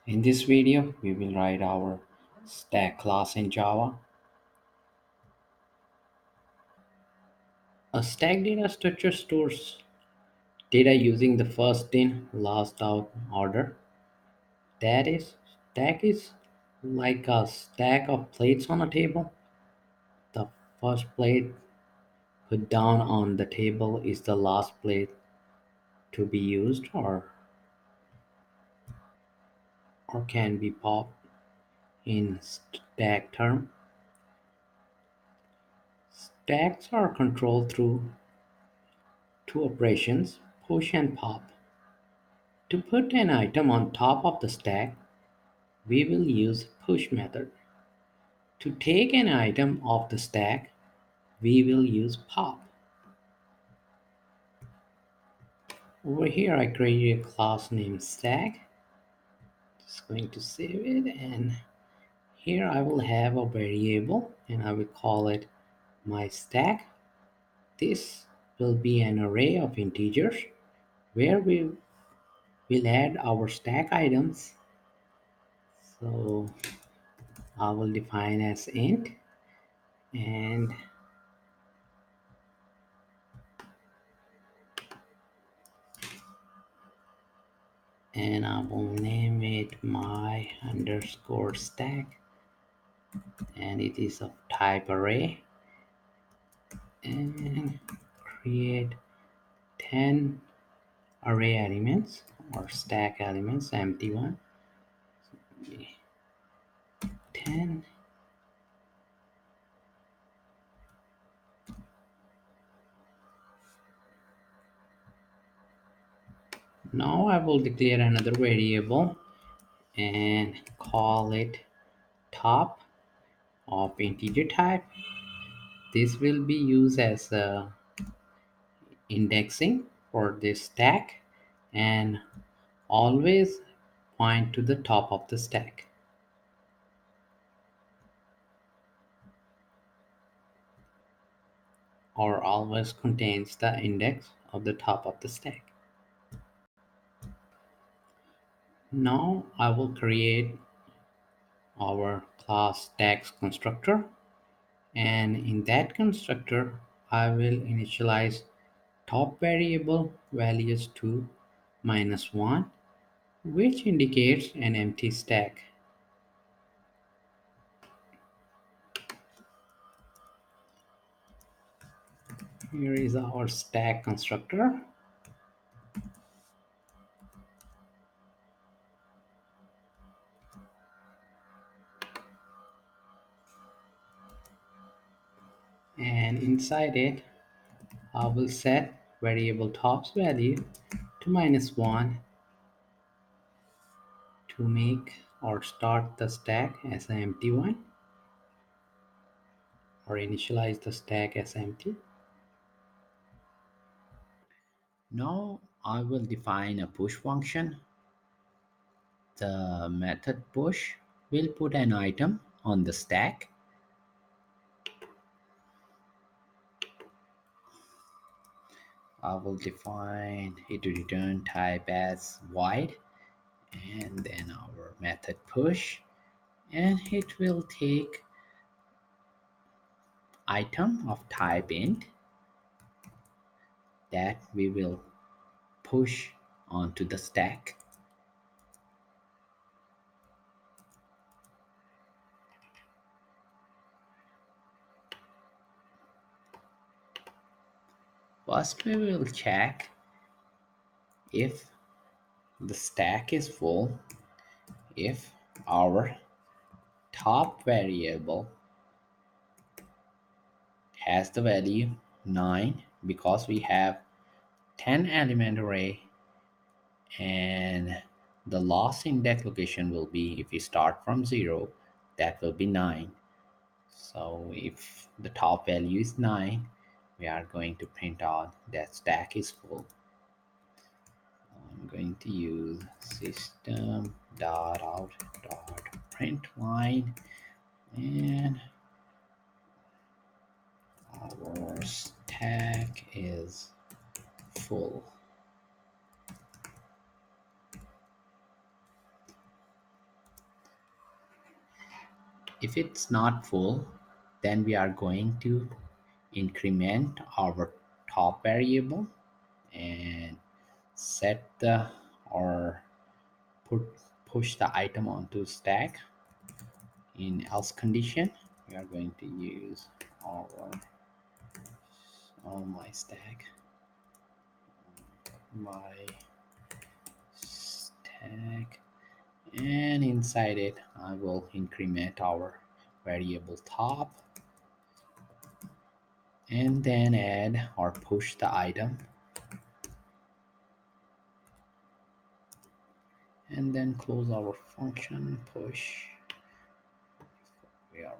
In this video, we will write our stack class in Java. A stack data structure stores data using the first in, last out order. That is, stack is like a stack of plates on a table. The first plate put down on the table is the last plate to be used or can be popped in stack term. Stacks are controlled through two operations, push and pop. To put an item on top of the stack, we will use push method. To take an item off the stack, we will use pop. Over here I created a class named stack. Just going to save it, and here I will have a variable and I will call it my stack. This will be an array of integers where we will add our stack items. So I will define as int, and I will name it my underscore stack, and it is of type array, and create 10 array elements or stack elements, empty one. 10. Now I will declare another variable and call it top of integer type. This will be used as indexing for this stack and always point to the top of the stack, or always contains the index of the top of the stack. Now I will create our class stack constructor, and in that constructor I will initialize top variable values to -1, which indicates an empty stack. Here is our stack constructor. And inside it, I will set variable top's value to -1 to make or start the stack as an empty one, or initialize the stack as empty. Now I will define a push function. The method push will put an item on the stack. I will define it to return type as void, and then our method push, and it will take item of type int that we will push onto the stack. First we will check if the stack is full, if our top variable has the value 9, because we have 10 element array, and the last index location will be, if we start from 0, that will be 9. So if the top value is 9, we are going to print out that stack is full. I'm going to use system.out.println, and our stack is full. If it's not full, then we are going to increment our top variable and set the or put push the item onto stack. In else condition, we are going to use our my stack, my stack, and inside it I will increment our variable top and then add or push the item and then close our function push. We are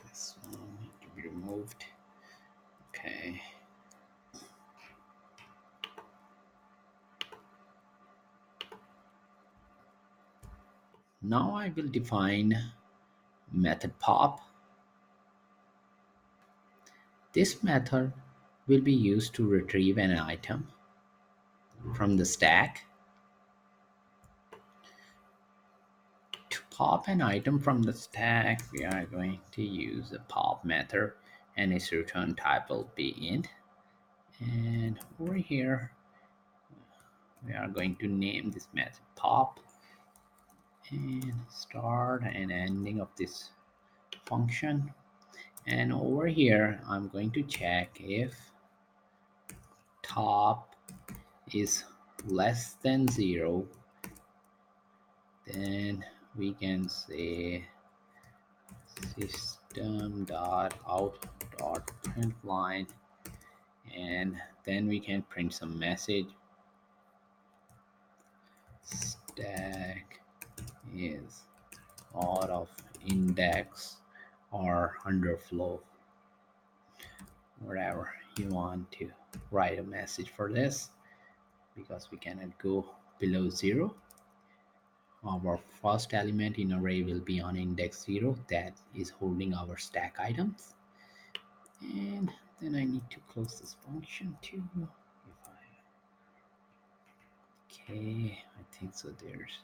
this one need to be removed. Okay. Now I will define method pop. This method will be used to retrieve an item from the stack. To pop an item from the stack, we are going to use the pop method and its return type will be int. And over here, we are going to name this method pop and start and ending of this function. And over here, I'm going to check if top is less than 0, then we can say system.out.println, and then we can print some message. Stack is out of index or underflow, whatever you want to write a message for this, because we cannot go below 0. Our first element in array will be on index 0, that is holding our stack items. And then I need to close this function too. If okay, I think so. There's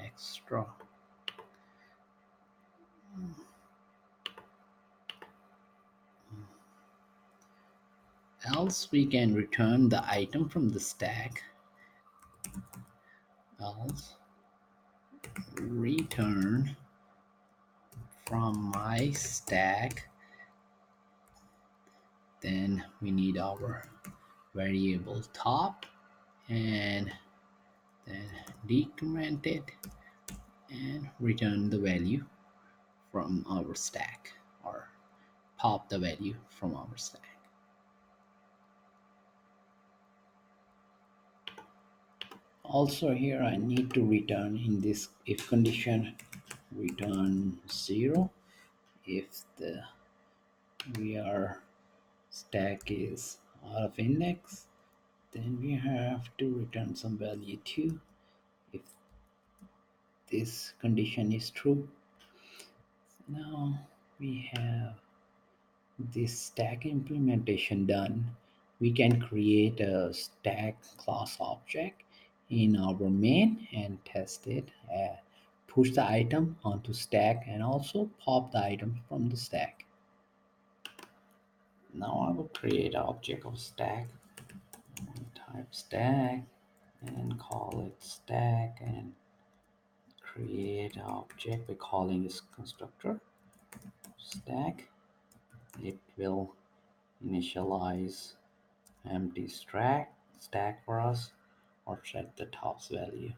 extra. Else we can return the item from the stack. Else return from my stack. Then we need our variable top and then decrement it and return the value from our stack or pop the value from our stack. Also here I need to return in this if condition, return 0 if the we are stack is out of index, then we have to return some value too if this condition is true. Now we have this stack implementation done. We can create a stack class object in our main and test it, push the item onto stack and also pop the item from the stack. Now I will create an object of stack, type stack and call it stack and create an object by calling this constructor stack. It will initialize empty stack for us or set the top's value.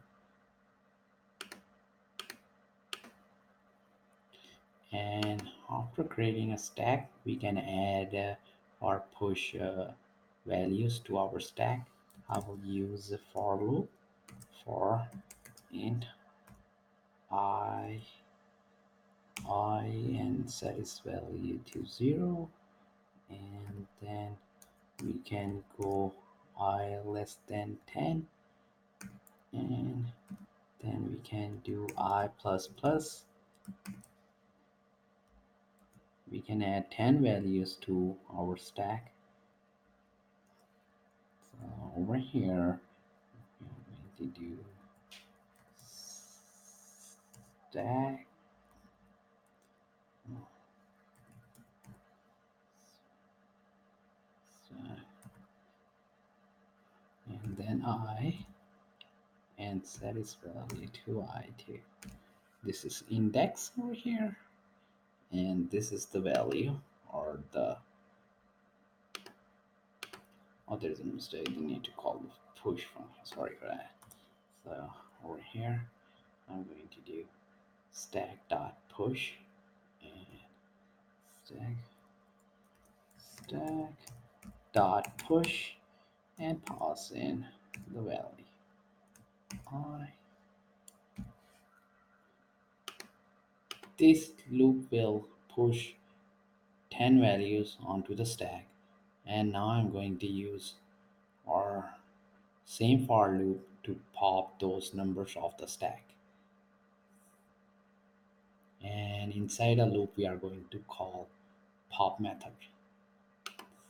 And after creating a stack, we can add or push values to our stack. I will use the for loop for int I and set its value to 0, and then we can go I less than 10, and then we can do I plus plus. We can add 10 values to our stack. So over here to do stack, stack, and then I, and set its value to I too. This is index over here, and this is the value, or the, oh, there's a mistake. You need to call the push function. Sorry for that. So over here, I'm going to do stack dot push and stack stack dot push and pass in the value I. This loop will push 10 values onto the stack, and now I'm going to use our same for loop to pop those numbers off the stack. And inside a loop we are going to call pop method.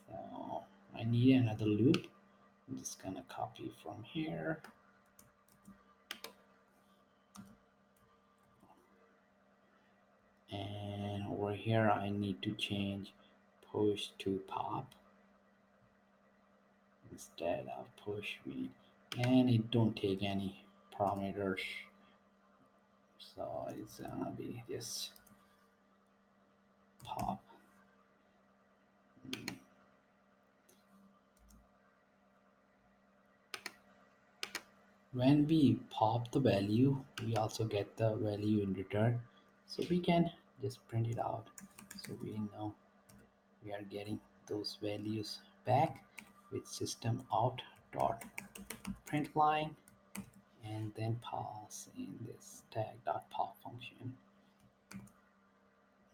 So I need another loop. I'm just gonna copy from here, and over here I need to change push to pop instead of push me, and it don't take any parameters, so it's gonna be just pop. When we pop the value, we also get the value in return, so we can just print it out, so we know we are getting those values back with system out dot print line, and then pass in this tag dot pop function,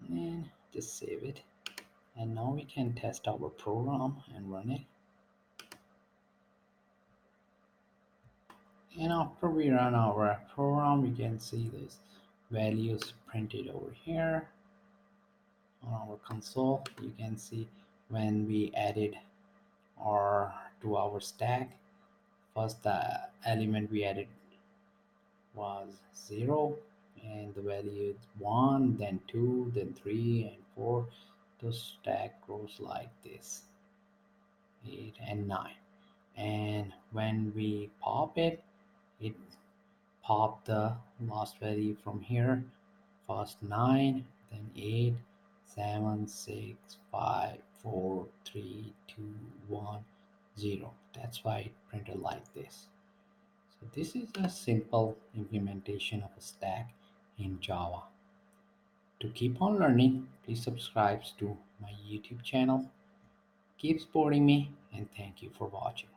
and just save it. And now we can test our program and run it. And after we run our program, we can see these values printed over here on our console. You can see when we added or to our stack, first the element we added was 0, and the value is 1, then 2, then 3 and 4. The stack grows like this, 8 and 9. And when we pop it, it pop the last value from here, first 9, then 8, 7, 6, 5, 4, 3, 2, 1, 0. That's why it printed like this. So this is a simple implementation of a stack in Java. To keep on learning, please subscribe to my YouTube channel. Keep supporting me, and thank you for watching.